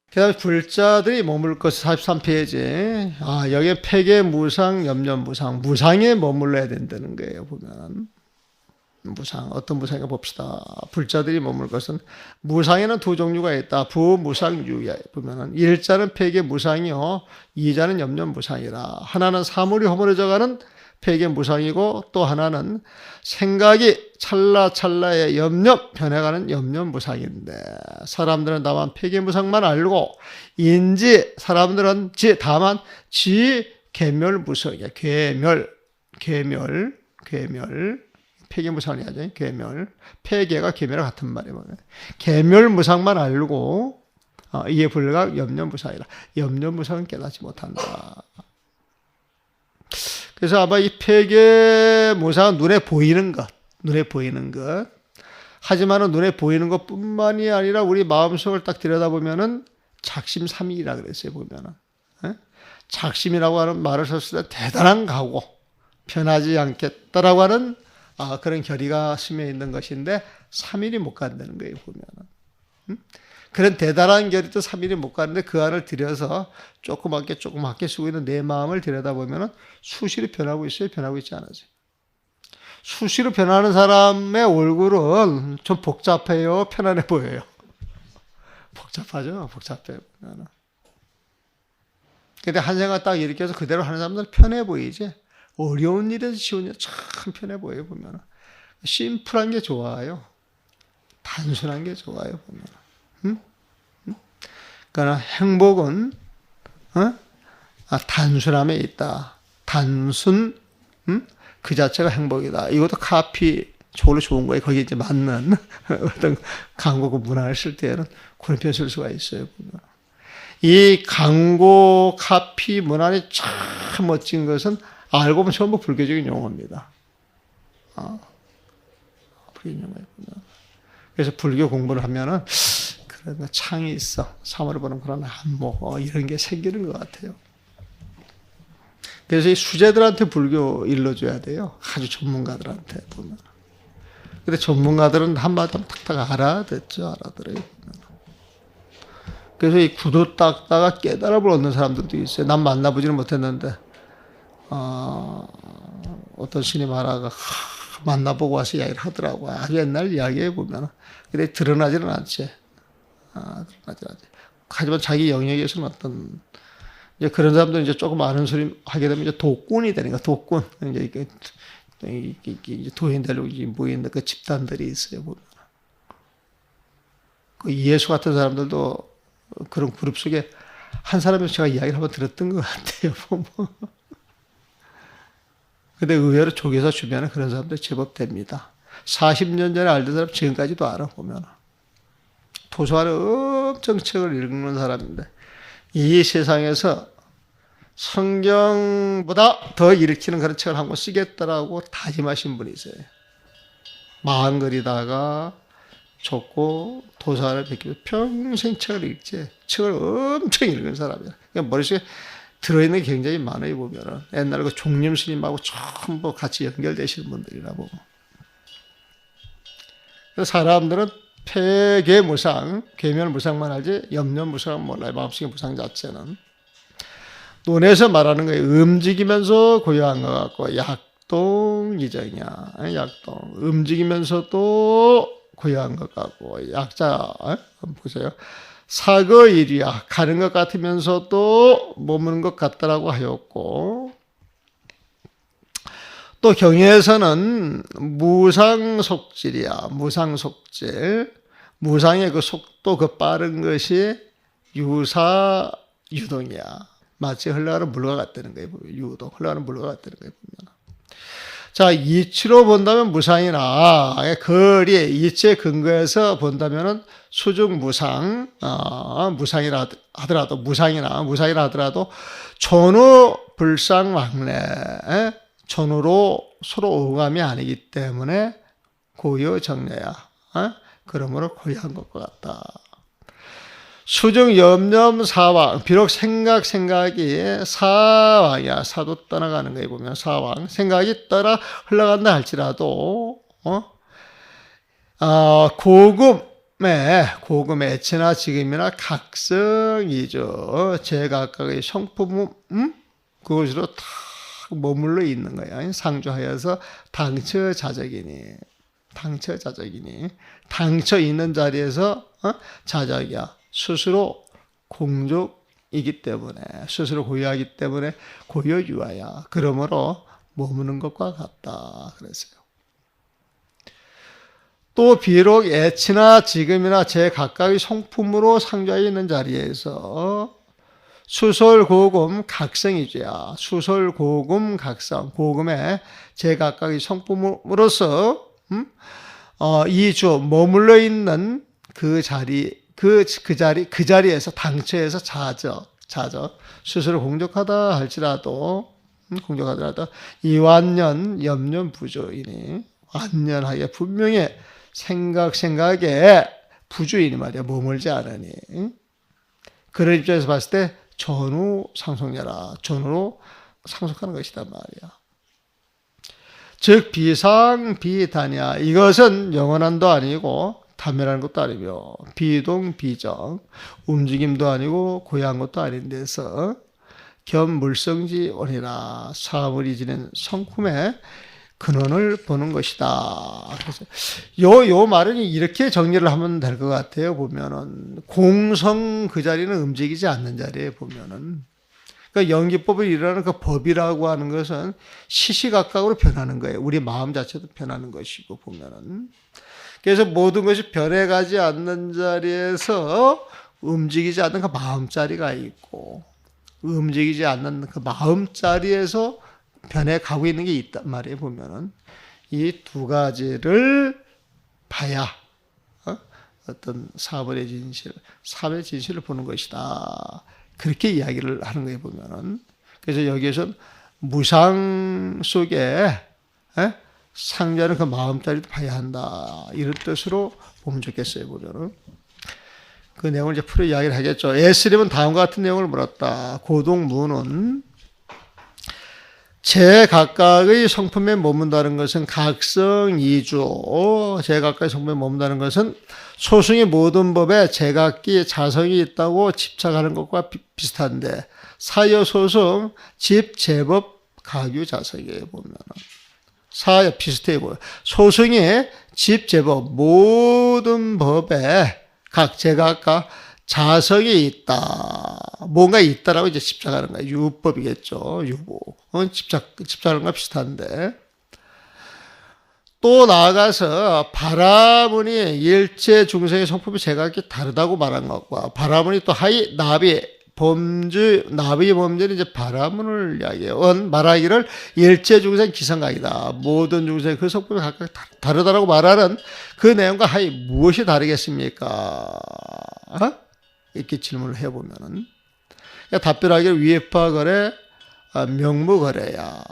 그 다음에 불자들이 머물 것 43페이지. 여기에 폐계, 무상, 염려, 무상. 무상에 머물러야 된다는 거예요, 보면. 무상, 어떤 무상인가 봅시다. 불자들이 머물 것은 무상에는 두 종류가 있다. 부, 무상, 유야. 보면은 1자는 폐계 무상이요. 2자는 염려 무상이라. 하나는 사물이 허물어져가는 폐계 무상이고 또 하나는 생각이 찰나찰나의 염려 변해가는 염려 무상인데 사람들은 다만 폐계 무상만 알고 사람들은 다만 계멸 무상이야. 계멸 폐계 무상이 하죠. 계멸 폐계가 계멸과 같은 말이에요. 계멸 무상만 알고 이에 불과 염려 무상이라. 염려 무상은 깨닫지 못한다. 그래서 아마 이 폐계 무상은 눈에 보이는 것. 하지만은 눈에 보이는 것 뿐만이 아니라 우리 마음속을 딱 들여다보면은 작심삼일이라 그랬어요, 보면은. 작심이라고 하는 말을 썼을 때 대단한 각오, 변하지 않겠다라고 하는 그런 결의가 스며 있는 것인데 3일이 못 간다는 거예요, 보면은. 그런 대단한 결의도 3일이 못 가는데 그 안을 들여서 조그맣게 쓰고 있는 내 마음을 들여다보면 수시로 변하고 있어요? 변하고 있지 않아요? 수시로 변하는 사람의 얼굴은 좀 복잡해요? 편안해 보여요? 복잡해요. 근데 한 생각 딱 일으켜서 그대로 하는 사람들은 편해 보이지? 어려운 일에서 쉬운 일 참 편해 보여요, 보면. 심플한 게 좋아요. 단순한 게 좋아요, 보면. 그러나 행복은 단순함에 있다. 단순 그 자체가 행복이다. 이것도 카피 저걸로 좋은 거예요. 거기에 이제 맞는 어떤 강고 문화를 쓸 때는 그런 표현 쓸 수가 있어요. 보면. 이 강고 카피 문화의 참 멋진 것은 알고 보면 전부 불교적인 용어입니다. 불교적인 용어입니다. 그래서 불교 공부를 하면은 그런 창이 있어. 사물을 보는 그런 안목 이런 게 생기는 것 같아요. 그래서 이 수재들한테 불교 일러줘야 돼요. 아주 전문가들한테 보면. 근데 전문가들은 한마디 하면 탁탁 알아들어요. 그래서 이 구두 닦다가 깨달음을 얻는 사람들도 있어요. 난 만나보지는 못했는데 어떤 스님 하나가 만나보고 와서 이야기를 하더라고. 아주 옛날 이야기에 보면. 근데 드러나지는 않지. 하지만 자기 영역에서는 어떤 이제 그런 사람들은 이제 조금 아는 소리 하게 되면 이제 도꾼이 되는 거야. 도꾼. 이제 도인들 모이는 그 집단들이 있어요. 보면. 그 예수 같은 사람들도 그런 그룹 속에 한 사람이 제가 이야기를 한번 들었던 것 같아요. 보면. 근데 의외로 조계사 주변에 그런 사람들 제법 됩니다. 40년 전에 알던 사람 지금까지도 알아, 보면. 도서관에 엄청 책을 읽는 사람인데, 이 세상에서 성경보다 더 일으키는 그런 책을 한 권 쓰겠다라고 다짐하신 분이 있어요. 마흔거리다가 좁고 도서관을 뵙기로 평생 책을 읽지. 책을 엄청 읽은 사람이야. 그러니까 머릿속에 들어있는 게 굉장히 많아요, 보면은. 옛날에 그 종림 스님하고 전부 같이 연결되시는 분들이라 보고. 그래서 사람들은 폐계 무상, 계멸 무상만 알지, 염려 무상은 몰라요. 마음속의 무상 자체는. 논에서 말하는 거예요. 움직이면서 고요한 것 같고, 약동이정이야. 약동. 움직이면서도 고요한 것 같고, 약자, 보세요. 사거일이야. 가는 것 같으면서도 머무는 것 같다라고 하였고, 또 경에서는 무상속질이야. 무상속질. 무상의 그 속도, 그 빠른 것이 유사유동이야. 마치 흘러가는 물과 같다는 거예요. 유동. 흘러가는 물과 같다는 거예요. 보면. 자, 이치로 본다면 무상이나, 거리, 이치에 근거해서 본다면은 수중 무상, 무상이라 하더라도, 전후 불상왕래, 전후로 서로 오감이 아니기 때문에 고요정례야. 그러므로 고요한 것과 같다. 수중 염념 사왕, 비록 생각이 사왕이야. 사도 떠나가는 거에 보면 사왕. 생각이 흘러간다 할지라도, 고금, 고금의 애치나 지금이나 각성이죠. 제각각의 성품, 그것으로 다 머물러 있는 거야. 상주하여서 당처자적이니, 당처 있는 자리에서 자적이야. 스스로 공족이기 때문에, 스스로 고유하기 때문에 고유유아야. 그러므로 머무는 것과 같다. 그랬어요. 또 비록 애치나 지금이나 제각각의 성품으로 상주하여 있는 자리에서 수설고금 각성이지야. 수설고금 각성, 고금의 제각각의 성품으로서 이주 머물러 있는 그 자리에서 당처에서 자적 스스로 공적하다 할지라도 이완년 염려부조이니 완연하게 분명히 생각에 부주의니 말이야. 머물지 않으니. 그런 입장에서 봤을 때 전후 상속녀라. 전후로 상속하는 것이다 말이야. 즉 비상비단이야. 이것은 영원한도 아니고 단면한 것도 아니며 비동비정 움직임도 아니고 고요한 것도 아닌 데서 겸물성지원이라 사물이 지닌 성품의 근원을 보는 것이다. 그래서 요 말은 이렇게 정리를 하면 될 것 같아요. 보면은 공성 그 자리는 움직이지 않는 자리에 보면은 그러니까 연기법을 일어나는 그 법이라고 하는 것은 시시각각으로 변하는 거예요. 우리 마음 자체도 변하는 것이고 보면은 그래서 모든 것이 변해가지 않는 자리에서 움직이지 않는 그 마음자리가 있고 움직이지 않는 그 마음자리에서 변해가고 있는 게 있단 말이에요. 보면은 이 두 가지를 봐야 어떤 사벌의 진실, 사의 진실을 보는 것이다. 그렇게 이야기를 하는 거예요. 보면은 그래서 여기에서는 무상 속에 상자는 그 마음자리도 봐야 한다. 이런 뜻으로 보면 좋겠어요. 보면은 그 내용을 이제 풀어 이야기를 하겠죠. 에스림은 다음과 같은 내용을 물었다. 고동무는 제각각의 성품에 머문다는 것은 각성이주. 제각각의 성품에 머문다는 것은 소승의 모든 법에 제각기 자성이 있다고 집착하는 것과 비슷한데 사여소승 집제법 가규자성이에요. 보면은 사여 비슷해 보여요. 소승의 집제법 모든 법에 각 제각각 자성이 있다. 뭔가 있다라고 이제 집착하는 거예요. 유법이겠죠. 유보. 집착하는 것과 비슷한데. 또 나아가서 바라문이 일체 중생의 성품이 제각기 다르다고 말한 것과 바라문이 또 하이 나비 범죄는 이제 바라문을 이야기해요. 말하기를 일체 중생 기성각이다. 모든 중생의 그 성품이 각각 다르다라고 말하는 그 내용과 하이 무엇이 다르겠습니까? 이렇게 질문을 해보면은 답변하기를 위해파거래 명무거래야.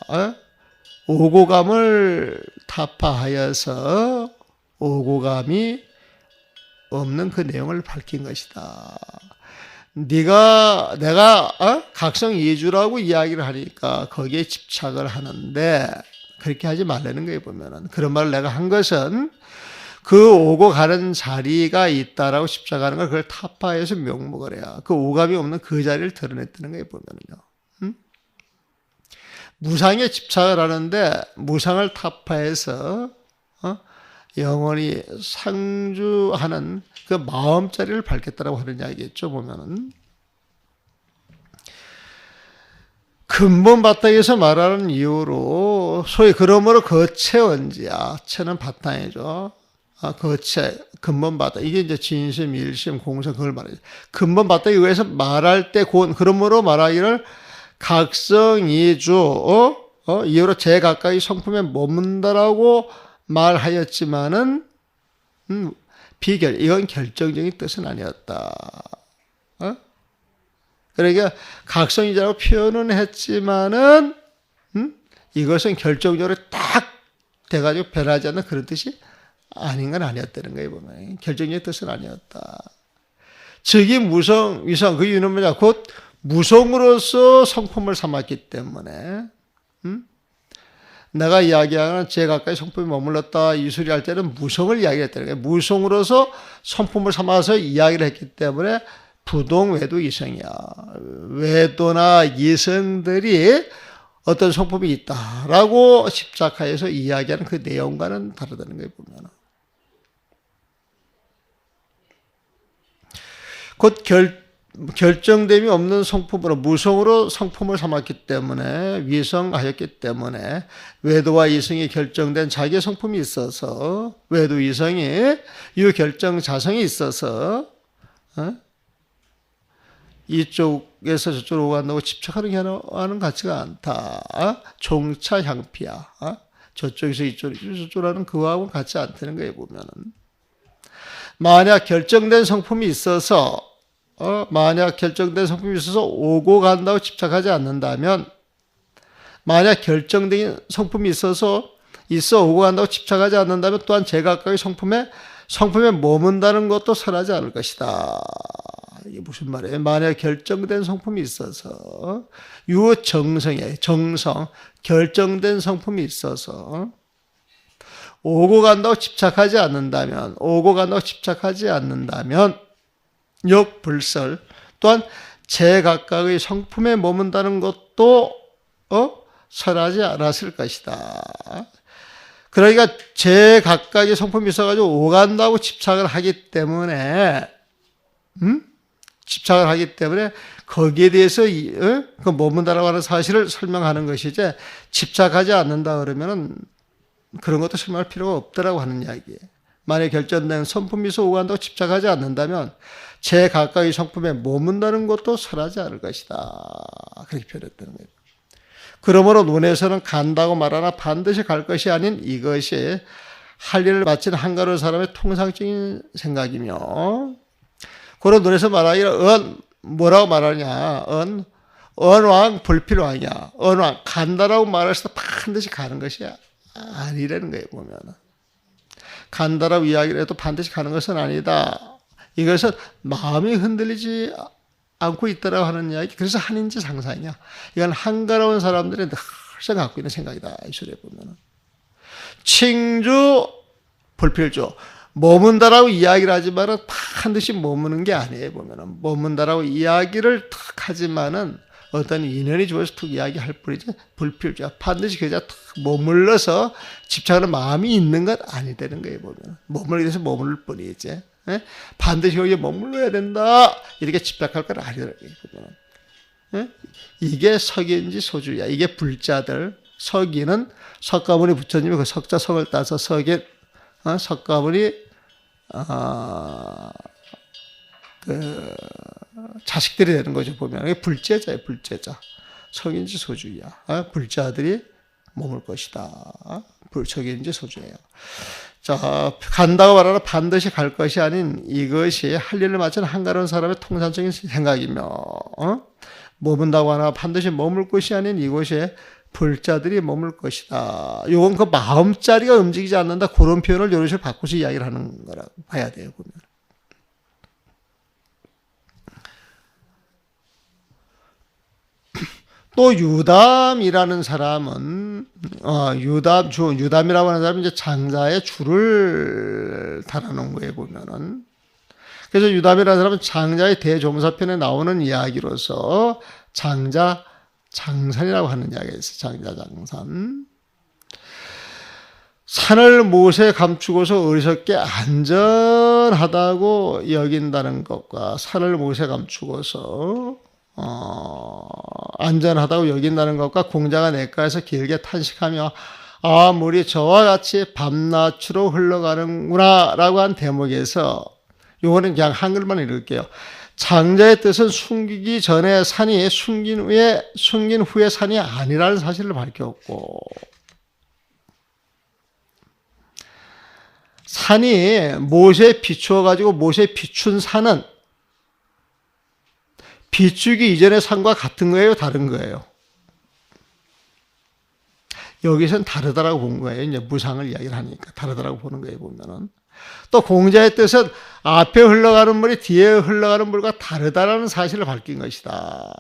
오고감을 타파하여서 오고감이 없는 그 내용을 밝힌 것이다. 내가 각성이주라고 이야기를 하니까 거기에 집착을 하는데 그렇게 하지 말라는 거예요. 보면은 그런 말을 내가 한 것은 그 오고 가는 자리가 있다라고 집착하는 걸 그걸 타파해서 명목을 해야 그 오감이 없는 그 자리를 드러냈다는 거예요. 보면은요. 무상에 집착을 하는데 무상을 타파해서 영원히 상주하는 그 마음자리를 밝혔다라고 하는 이야기겠죠. 보면은 근본 바탕에서 말하는 이유로 소위 그러므로 거체원지야. 체는 바탕이죠. 거체, 근본 바탕. 이게 이제 진심, 일심, 공성 그걸 말하죠. 근본 바탕에 의해서 말할 때 그러므로 말하기를 각성이주 이유로 제각각의 성품에 머문다라고 말하였지만은 이건 결정적인 뜻은 아니었다. 그러니까 각성이자라고 표현은 했지만은 이것은 결정적으로 딱 돼가지고 변하지 않는 그런 뜻이 아닌 건 아니었다는 거예요. 보면 결정적인 뜻은 아니었다. 즉이 무성, 위성 그 이유는 뭐냐? 곧 무성으로서 성품을 삼았기 때문에 내가 이야기하는 제각각의 성품이 머물렀다 이 소리 할 때는 무성을 이야기했다는 거예요. 무성으로서 성품을 삼아서 이야기를 했기 때문에 부동, 외도, 이성이야. 외도나 이성들이 어떤 성품이 있다라고 집착하여서 이야기하는 그 내용과는 다르다는 거예요, 보면. 곧 결정됨이 없는 성품으로 무성으로 성품을 삼았기 때문에 위성하였기 때문에 외도와 이성이 결정된 자기의 성품이 있어서 외도 이성이 유결정 자성이 있어서 이쪽에서 저쪽으로 간다고 집착하는 게는 같지가 않다. 종차 향피야. 저쪽에서 이쪽으로 하는 그거하고는 같지 않다는 거예요, 보면은. 만약 결정된 성품이 있어서 오고 간다고 집착하지 않는다면, 만약 결정된 성품이 있어 오고 간다고 집착하지 않는다면 또한 제각각의 성품에 머문다는 것도 설하지 않을 것이다. 이게 무슨 말이에요? 만약 결정된 성품이 있어서 유정성이에요. 정성, 결정된 성품이 있어서 오고 간다고 집착하지 않는다면 역불설 또한 제각각의 성품에 머문다는 것도 설하지 않았을 것이다. 그러니까 제각각의 성품이 있어가지고 오간다고 집착을 하기 때문에 거기에 대해서 그 머문다라고 하는 사실을 설명하는 것이지, 집착하지 않는다 그러면은 그런 것도 설명할 필요가 없더라고 하는 이야기예요. 만약 결정된 성품이 있어 오고 간다고 집착하지 않는다면 제각각의 성품에 머문다는 것도 설하지 않을 것이다. 그렇게 표현했다는 거예요. 그러므로 논에서는 간다고 말하나 반드시 갈 것이 아닌 이것이 할 일을 마친 한가로운 사람의 통상적인 생각이며, 그런 논에서 말하기를 뭐라고 말하냐, 언왕 불필왕이야. 언왕 간다라고 말해서 반드시 가는 것이 아니라는 거예요, 보면. 간다라고 이야기를 해도 반드시 가는 것은 아니다. 이것은 마음이 흔들리지 않고 있다라고 하는 이야기. 그래서 한인지 상상이야. 이건 한가로운 사람들이 늘 갖고 있는 생각이다, 이 소리에 보면. 칭주 불필주, 머문다라고 이야기를 하지만은 반드시 머무는 게 아니에요, 보면은. 머문다라고 이야기를 탁 하지만은 어떤 인연이 주어서 툭 이야기할 뿐이지, 불필주야. 반드시 그자 탁 머물러서 집착하는 마음이 있는 것 아니다는 거예요, 보면. 머물기 위해서 머물 뿐이지. 반드시 여기에 머물러야 된다, 이렇게 집착할 건 아니라는 거예요. 이게 석인지 소주야. 이게 불자들. 석인은 석가모니 부처님이 그 석자 성을 따서 석인, 석가모니 그 자식들이 되는 거죠, 보면. 이게 불제자예요, 불제자. 석인지 소주야. 불자들이 머물 것이다. 석인지 소주예요. 자, 간다고 말하나 반드시 갈 것이 아닌 이것이 할 일을 마친 한가로운 사람의 통상적인 생각이며, 머문다고 하나 반드시 머물 것이 아닌 이곳에 불자들이 머물 것이다. 이건 그 마음자리가 움직이지 않는다, 그런 표현을 이런 식으로 바꿔서 이야기를 하는 거라고 봐야 돼요, 보면. 또 유담이라는 사람은 유담이라고 하는 사람은 이제 장자의 줄을 달아놓은 거예요, 보면은. 그래서 유담이라는 사람은 장자의 대조무사편에 나오는 이야기로서 장산이라고 하는 이야기가 있어요. 장산. 산을 못에 감추고서 어리석게 안전하다고 여긴다는 것과 산을 못에 감추고서 안전하다고 여긴다는 것과 공자가 냇가에서 길게 탄식하며 물이 저와 같이 밤낮으로 흘러가는구나 라고 한 대목에서, 요거는 그냥 한글만 읽을게요. 장자의 뜻은 숨기기 전에 산이 숨긴 후에 산이 아니라는 사실을 밝혔고, 산이 못에 비추어가지고 못에 비춘 산은 비추기 이전의 산과 같은 거예요, 다른 거예요? 여기서는 다르다라고 본 거예요. 이제 무상을 이야기를 하니까 다르다라고 보는 거예요, 보면은. 또 공자의 뜻은 앞에 흘러가는 물이 뒤에 흘러가는 물과 다르다라는 사실을 밝힌 것이다.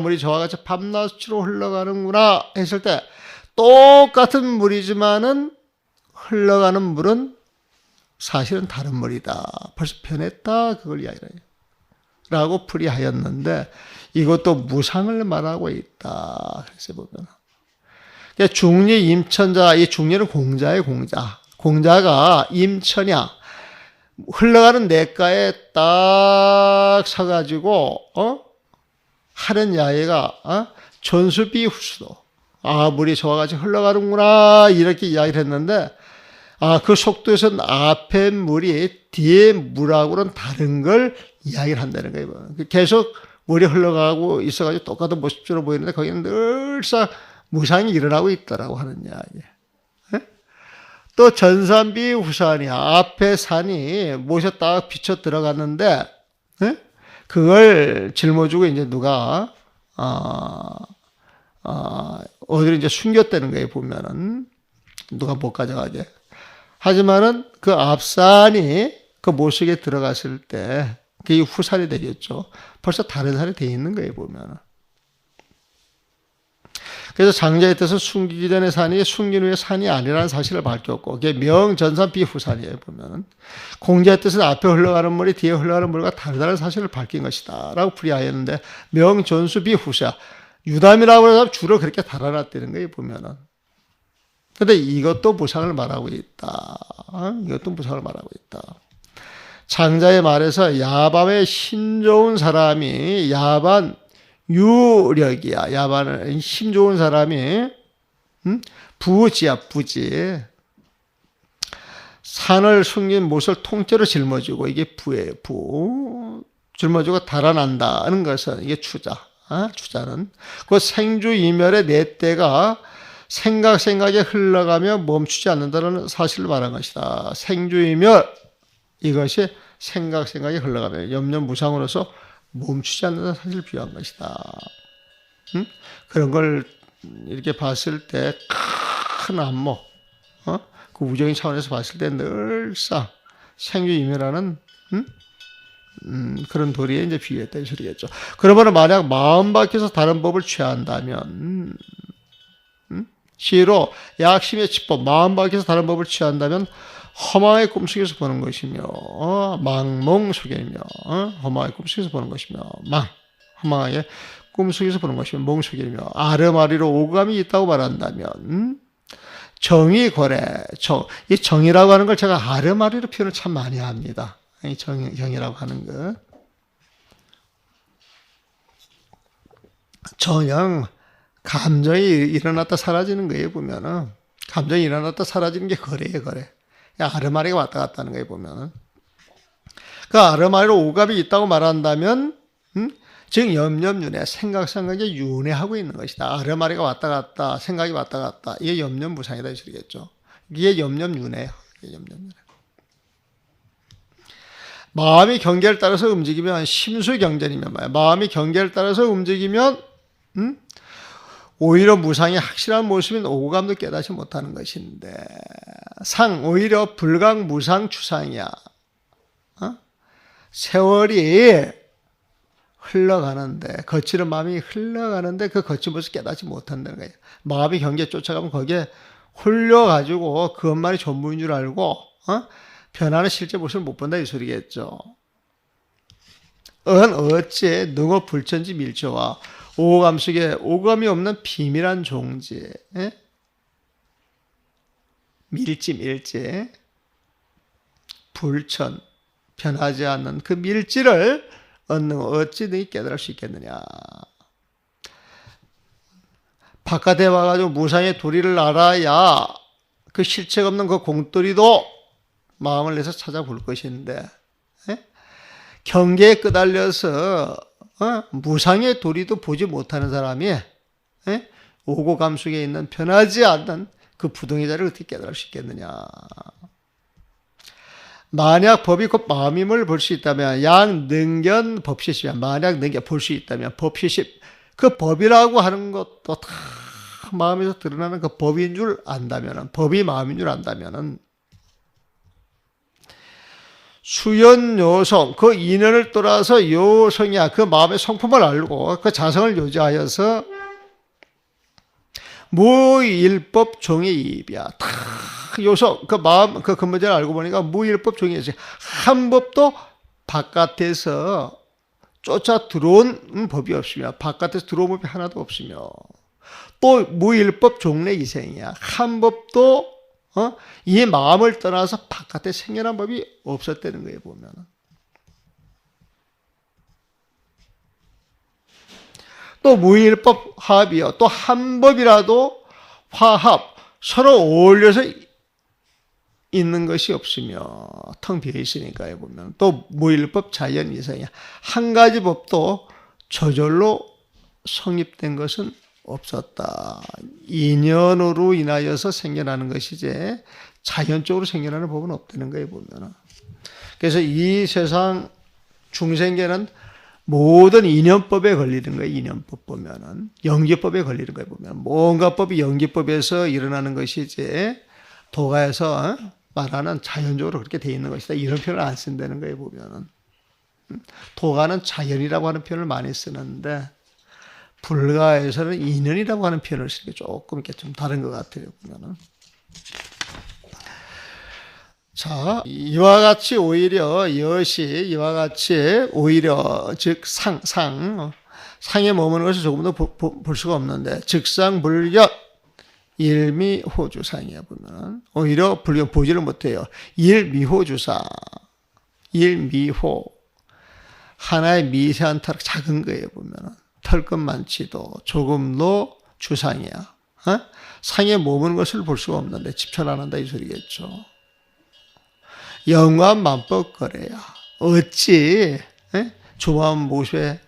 물이 저와 같이 밤낮으로 흘러가는구나 했을 때 똑같은 물이지만은 흘러가는 물은 사실은 다른 물이다. 벌써 변했다. 그걸 이야기해요. 라고 풀이하였는데 이것도 무상을 말하고 있다. 그래서 보면 중리 임천자, 이 중리는 공자의 공자. 공자가 임천이야. 흘러가는 냇가에 딱 서가지고 하는 이야기가 전수비후수도 물이 저와같이 흘러가는구나 이렇게 이야기를 했는데 그 속도에서는 앞에 물이 뒤에 물하고는 다른 걸 이야기를 한다는 거예요. 계속 물이 흘러가고 있어가지고 똑같은 모습처럼 보이는데 거기는 늘상 무상이 일어나고 있다라고 하는 이야기. 또 전산비 후산이야. 앞에 산이 못에 딱 비쳐 들어갔는데 그걸 짊어지고 이제 누가 어디로 이제 숨겼다는 거예요. 보면은 누가 못 가져가게. 하지만은 그 앞산이 그 못속에 들어갔을 때 그게 후산이 되겠죠. 벌써 다른 산이 돼 있는 거예요. 보면은. 그래서 장자의 뜻은 숨기기 전에 산이 숨긴 후에 산이 아니라는 사실을 밝혔고 그게 명전산비후산이에요. 보면은 공자의 뜻은 앞에 흘러가는 물이 뒤에 흘러가는 물과 다르다는 사실을 밝힌 것이다 라고 풀이하였는데 명전수비후사 유담이라고 해서 줄을 그렇게 달아놨다는 거예요. 보면은. 근데 이것도 무상을 말하고 있다. 이것도 무상을 말하고 있다. 장자의 말에서 야밤에 힘 좋은 사람이 야반 유력이야. 야반은 힘 좋은 사람이 부지야. 부지. 산을 숨긴 못을 통째로 짊어지고 이게 부예요. 부. 짊어지고 달아난다는 것은 이게 추자. 추자는 그 생주이멸의 네 때가 생각에 흘러가며 멈추지 않는다는 사실을 말한 것이다. 생주이멸 이것이 생각에 흘러가며 염려무상으로서 멈추지 않는다는 사실을 비유한 것이다. 그런 걸 이렇게 봤을 때 큰 안목, 그 우정의 차원에서 봤을 때 늘상 생주이멸하는 그런 도리에 이제 비유했다 이 소리겠죠. 그러면 만약 마음 밖에서 다른 법을 취한다면 시로 약심의 치법 마음 밖에서 다른 법을 취한다면 허망의 꿈속에서 보는 것이며 망몽 속이며 허망의 꿈속에서 보는 것이며 허망하게 꿈속에서 보는 것이며 몽 속이며 아르마리로 오감이 있다고 말한다면 정의 거래 이 정이라고 하는 걸 제가 아르마리로 표현을 참 많이 합니다. 이 정이라고 하는 것 정영 감정이 일어났다 사라지는 거예요. 보면은 감정이 일어났다 사라지는 게 거래예요. 거래. 아르마리가 왔다 갔다 하는 거예요. 보면은 그 아르마리로 오감이 있다고 말한다면 즉 염념윤회 생각에 윤회하고 있는 것이다. 아르마리가 왔다 갔다 생각이 왔다 갔다 이게 염념무상이다 이 소리겠죠. 이게 염념윤회예요. 이게 염념윤회. 마음이 경계를 따라서 움직이면 심수경전이면 뭐야. 마음이 경계를 따라서 움직이면 오히려 무상의 확실한 모습인 오감도 깨닫지 못하는 것인데 오히려 불강무상 추상이야. 세월이 흘러가는데 거칠은 마음이 흘러가는데 그 거친 모습 깨닫지 못한다는 거예요. 마음이 경계에 쫓아가면 거기에 홀려가지고 그것만이 전부인 줄 알고 변하는 실제 모습을 못 본다 이 소리겠죠. 어째 능어 불천지 밀조와 오감 속에 오감이 없는 비밀한 종지 밀지 불천 변하지 않는 그 밀지를 어찌 능히 깨달을 수 있겠느냐. 바깥에 와가지고 무상의 도리를 알아야 그 실체가 없는 그 공돌이도 마음을 내서 찾아볼 것인데 경계에 끄달려서 무상의 도리도 보지 못하는 사람이 오고감 속에 있는 변하지 않는 그 부동의 자리를 어떻게 깨달을 수 있겠느냐. 만약 법이 곧 마음임을 볼 수 있다면 양능견 법시시야. 만약 능견 볼 수 있다면 법시시 그 법이라고 하는 것도 다 마음에서 드러나는 그 법인 줄 안다면 법이 마음인 줄 안다면 수연요성 그 인연을 떠나서 요성이야. 그 마음의 성품을 알고 그 자성을 유지하여서 무일법 종의이입이야. 다 요소 그 마음 그 근본적을 알고 보니까 무일법 종의이입. 한 법도 바깥에서 쫓아 들어온 법이 없으며 바깥에서 들어온 법이 하나도 없으며 또 무일법 종래이생이야. 한 법도 이 마음을 떠나서 바깥에 생겨난 법이 없었다는 거예요. 보면은. 또 무일법 화합이요. 또 한 법이라도 화합 서로 어울려서 있는 것이 없으며 텅 비어 있으니까요. 보면 또 무일법 자연 이상이야. 한 가지 법도 저절로 성립된 것은 없었다. 인연으로 인하여서 생겨나는 것이지 자연적으로 생겨나는 법은 없다는 거예요. 보면은. 그래서 이 세상 중생계는 모든 인연법에 걸리는 거예요. 인연법 보면은 연기법에 걸리는 거예요. 보면 뭔가 법이 연기법에서 일어나는 것이지 도가에서 말하는 자연적으로 그렇게 돼 있는 것이다. 이런 표현을 안 쓴다는 거예요. 보면은 도가는 자연이라고 하는 표현을 많이 쓰는데 불가에서는 인연이라고 하는 표현을 쓰는 게 조금 이렇게 좀 다른 것 같아요. 보면은. 자, 이와 같이 오히려 이것이 이와 같이 오히려 즉 상에 머무는 것을 조금 더 볼 수가 없는데 즉상불견 일미호주상이야. 보면 오히려 불견 보지를 못해요. 일미호주상 일미호 하나의 미세한 털 작은 거예요. 보면 털끝만치도 조금도 주상이야. 상에 머무는 것을 볼 수가 없는데 집착 안 한다 이 소리겠죠. 영관 만법거래야. 어찌 조마음 모수에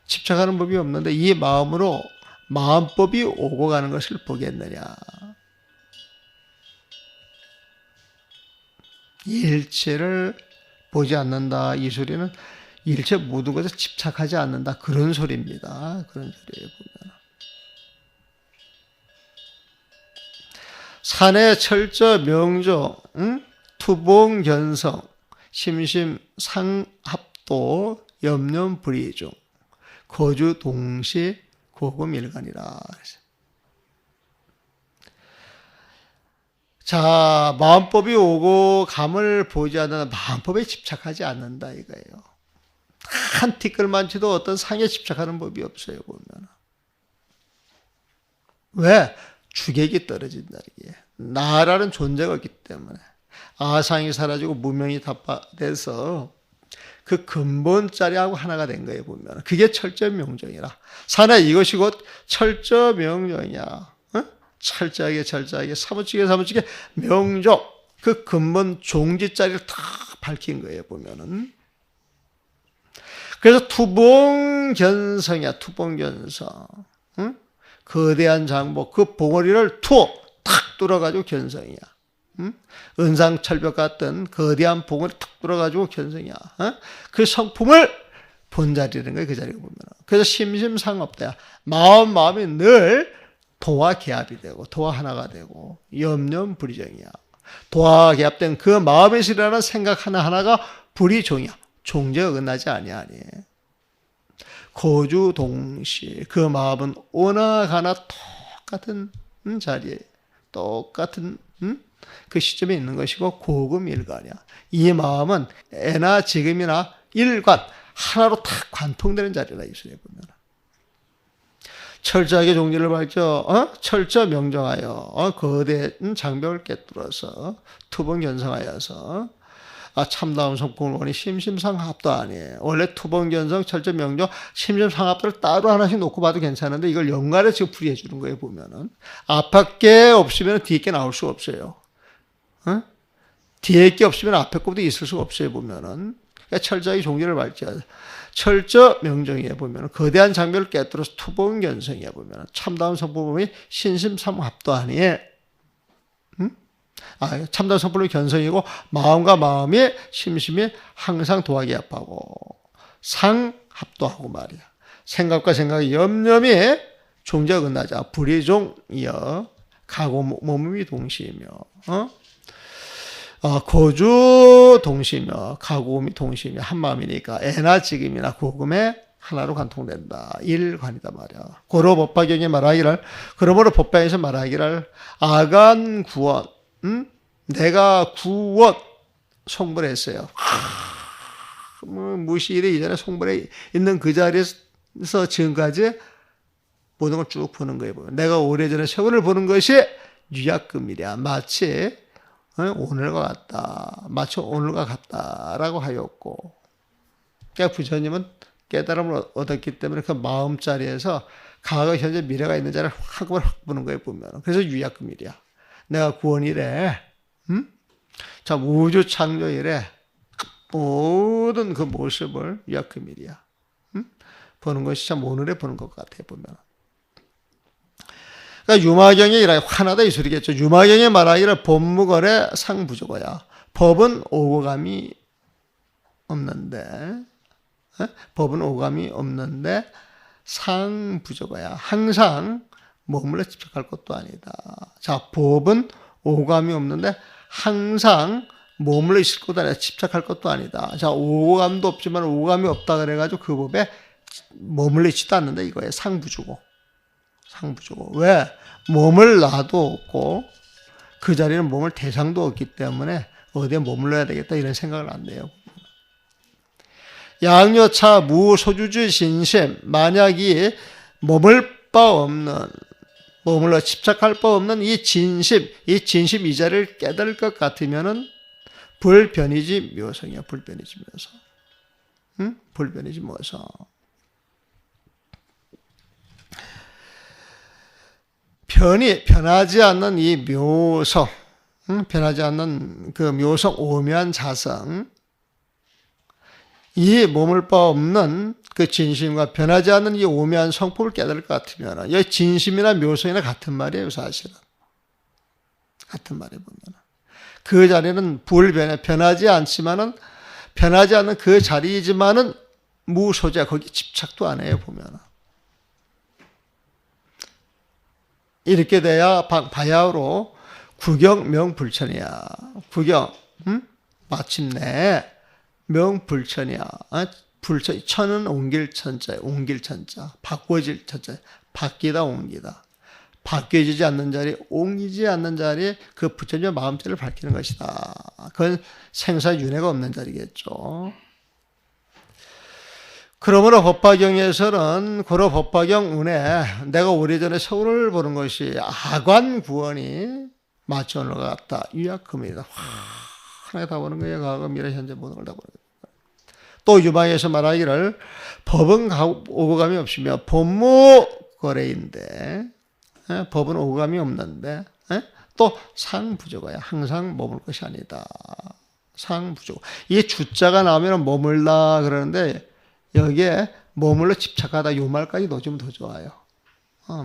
집착하는 법이 없는데 이 마음으로 마음법이 오고 가는 것을 보겠느냐. 일체를 보지 않는다. 이 소리는 일체 모든 것에 집착하지 않는다. 그런 소리입니다. 그런 소리예요. 보면. 산의 철저 명조 투봉견성 심심상합도 염려불이중 거주동시 고금일간이라. 자, 마음법이 오고 감을 보지 않는 마음법에 집착하지 않는다 이거예요. 한 티끌만치도 어떤 상에 집착하는 법이 없어요. 보면 왜? 주객이 떨어진다 이게. 나라는 존재가 없기 때문에 아상이 사라지고 무명이 답화돼서 그 근본 자리하고 하나가 된 거예요. 보면 그게 철저명정이라. 산에 이것이 곧 철저명정이야. 철저하게 사무치게 명정 그 근본 종지 자리를 다 밝힌 거예요. 보면은. 그래서 투봉견성이야. 투봉견성. 거대한 장복 그 봉어리를 탁 뚫어가지고 견성이야. 은상철벽 같은 거대한 봉을 탁 뚫어가지고 견성이야. 그 성품을 본자리라는 거예요. 그 자리가 보면. 그래서 심심상업다야. 마음이 늘 도와 개합이 되고 도와 하나가 되고 염려불이정이야. 도와 개합된 그 마음에서 일어나는 생각 하나하나가 불이종이야. 종제가 끝나지 아니하니. 거주동시 그 마음은 오나 가나 똑같은 자리에 똑같은 그 시점에 있는 것이고 고금일관이야. 이 마음은 애나 지금이나 일관 하나로 다 관통되는 자리라 이 소리에 보면. 철저하게 종지를 밝혀 철저 명정하여 거대한 장벽을 깨뚫어서 투봉견성하여서 참다운 성품을 심심상합도 아니에요. 원래 투봉견성 철저 명정 심심상합도를 따로 하나씩 놓고 봐도 괜찮은데 이걸 연관해 지금 풀이해 주는 거예요. 보면은 앞에 없으면 뒤에 게 나올 수가 없어요. 뒤에 게 없으면 앞에 것도 있을 수가 없어요. 보면은 그러니까 철저하게 종지를 밝혀 철저 명정이에 보면 거대한 장벽을 깨뚫어서 투봉견성이에 보면 참다운 성품이 신심상합도 아니에요. 참다운 성품이 견성이고 마음과 마음이 심심이 항상 도하게 합하고 상합도하고 말이야. 생각과 생각의 염려이 종자가 끝나자 불이종이여 가고 몸이 동시이며 거주 동시이며 가고음이 동시이며 한 마음이니까 애나 지금이나 고금에 하나로 관통된다. 일관이다 말이야. 고로 법화경에 말하기를, 그러므로 법화에서 말하기를 아간 구원, 내가 구원 송벌 했어요. 무시일에 이전에 송벌에 있는 그 자리에서 지금까지 모든 걸 쭉 보는 거예요. 내가 오래전에 세월을 보는 것이 유약금이랴. 마치 오늘과 같다. 마치 오늘과 같다라고 하였고, 그러니까 부처님은 깨달음을 얻었기 때문에 그 마음자리에서 과거, 현재, 미래가 있는 자리를 한꺼번에 확 보는 거예요, 보면. 그래서 유약금이랴. 내가 구원이래. 자, 우주 창조 이래 모든 그 모습을 유약금이랴. 보는 것이 참 오늘에 보는 것 같아요, 보면. 그러니까 유마경에 이라 화나다 이 소리겠죠. 유마경에 말하기를 법무거래 상부조거야. 법은 오고감이 없는데, 법은 오감이 없는데 상부조거야. 항상 머물러 집착할 것도 아니다. 자, 법은 오감이 없는데 항상 머물러 있을 것도 아니다. 집착할 것도 아니다. 자, 오감도 없지만 오감이 없다 그래가지고 그 법에 머물러 있지도 않는다 이거예요. 상부조고. 상부조고. 왜? 몸을 놔도 없고 그 자리는 몸을 대상도 없기 때문에 어디에 머물러야 되겠다 이런 생각을 안 해요. 양요차 무소주주 진심, 만약이 머물 바 없는, 머물러 집착할 바 없는 이 진심 이 자리를 깨달을 것 같으면은 불변이지 묘성이야. 불변이지 묘성. 불변이지 묘성. 변하지 않는 이 묘성, 변하지 않는 그 묘성, 오묘한 자성, 이 머물 바 없는 그 진심과 변하지 않는 이 오묘한 성품을 깨달을 것 같으면, 이 진심이나 묘성이나 같은 말이에요, 사실은. 같은 말에 보면. 그 자리는 불변해, 변하지 않지만은, 변하지 않는 그 자리이지만은 무소자, 거기 집착도 안 해요, 보면. 이렇게 돼야 바야흐로 구경 명불천이야. 구경, 마침내 명불천이야. 불천, 천은 옮길 천자야. 옮길 천자. 바꿔질 천자. 바뀌다 옮기다. 바뀌어지지 않는 자리, 옮기지 않는 자리에 그 부처님의 마음자리를 밝히는 것이다. 그건 생사윤회가 없는 자리겠죠. 그러므로 법화경에서는 고로 법화경 운에 내가 오래전에 서울을 보는 것이 아관 구원이 마치 오늘과 같다. 유약금이다. 하나에 다 보는 거예요. 과거, 미래, 현재 모든 걸 다 보는 거예요. 또 유방에서 말하기를 법은 오고감이 없으며 법무거래인데, 법은 오고감이 없는데, 또 상부조거야. 항상 머물 것이 아니다. 상부조거. 이 주자가 나오면 머물다 그러는데 여기에 머물러 집착하다 요 말까지 넣어주면 더 좋아요.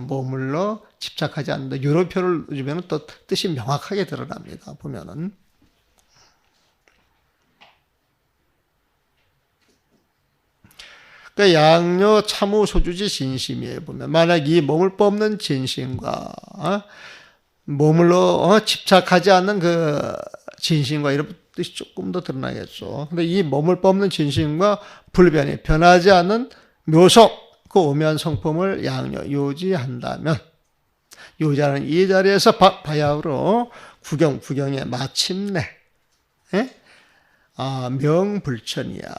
머물러 집착하지 않는다. 이런 표를 주면 또 뜻이 명확하게 드러납니다. 보면은. 그러니까 양료 참우 소주지 진심이에요. 보면 만약 이 머물 바 없는 진심과 머물러 집착하지 않는 그 진심과 이런 뜻이 조금 더 드러나겠죠. 근데 이 머물 바 없는 진심과 불변이 변하지 않는 묘성, 그 오묘한 성품을 양료 요지한다면, 요지하는 이 자리에서 바야흐로 구경에 마침내 명불천이야.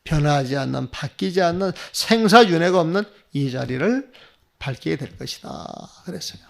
변하지 않는, 바뀌지 않는, 생사윤회가 없는 이 자리를 밝히게 될 것이다. 그랬어요.